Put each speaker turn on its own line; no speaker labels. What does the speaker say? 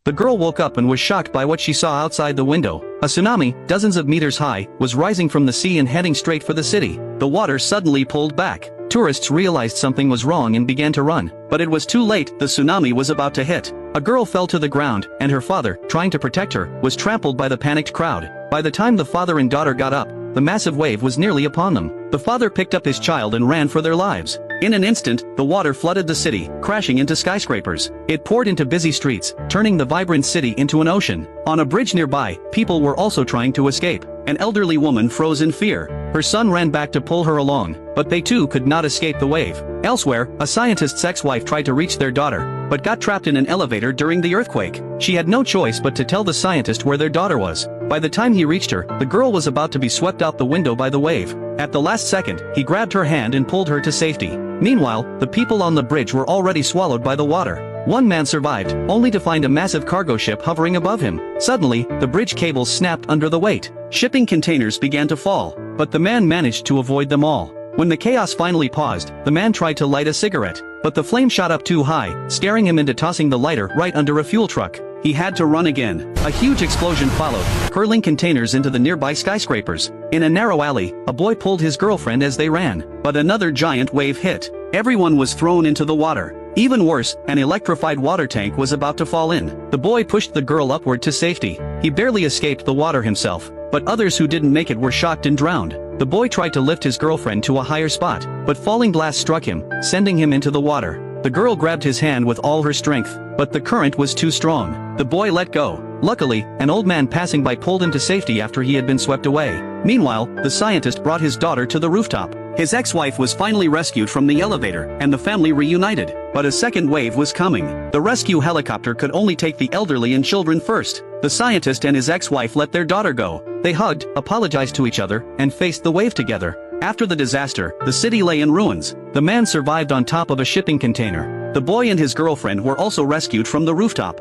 The girl woke up and was shocked by what she saw outside the window. A tsunami, dozens of meters high, was rising from the sea and heading straight for the city. The water suddenly pulled back. Tourists realized something was wrong and began to run. But it was too late, the tsunami was about to hit. A girl fell to the ground, and her father, trying to protect her, was trampled by the panicked crowd. By the time the father and daughter got up, the massive wave was nearly upon them. The father picked up his child and ran for their lives. In an instant, the water flooded the city, crashing into skyscrapers. It poured into busy streets, turning the vibrant city into an ocean. On a bridge nearby, people were also trying to escape. An elderly woman froze in fear. Her son ran back to pull her along, but they too could not escape the wave. Elsewhere, a scientist's ex-wife tried to reach their daughter, but got trapped in an elevator during the earthquake. She had no choice but to tell the scientist where their daughter was. By the time he reached her, the girl was about to be swept out the window by the wave. At the last second, he grabbed her hand and pulled her to safety. Meanwhile, the people on the bridge were already swallowed by the water. One man survived, only to find a massive cargo ship hovering above him. Suddenly, the bridge cables snapped under the weight. Shipping containers began to fall, but the man managed to avoid them all. When the chaos finally paused, the man tried to light a cigarette, but the flame shot up too high, scaring him into tossing the lighter right under a fuel truck. He had to run again. A huge explosion followed, hurling containers into the nearby skyscrapers. In a narrow alley, a boy pulled his girlfriend as they ran, but another giant wave hit. Everyone was thrown into the water. Even worse, an electrified water tank was about to fall in. The boy pushed the girl upward to safety. He barely escaped the water himself, but others who didn't make it were shocked and drowned. The boy tried to lift his girlfriend to a higher spot, but falling glass struck him, sending him into the water. The girl grabbed his hand with all her strength, but the current was too strong. The boy let go. Luckily, an old man passing by pulled him to safety after he had been swept away. Meanwhile, the scientist brought his daughter to the rooftop. His ex-wife was finally rescued from the elevator, and the family reunited. But a second wave was coming. The rescue helicopter could only take the elderly and children first. The scientist and his ex-wife let their daughter go. They hugged, apologized to each other, and faced the wave together. After the disaster, the city lay in ruins. The man survived on top of a shipping container. The boy and his girlfriend were also rescued from the rooftop.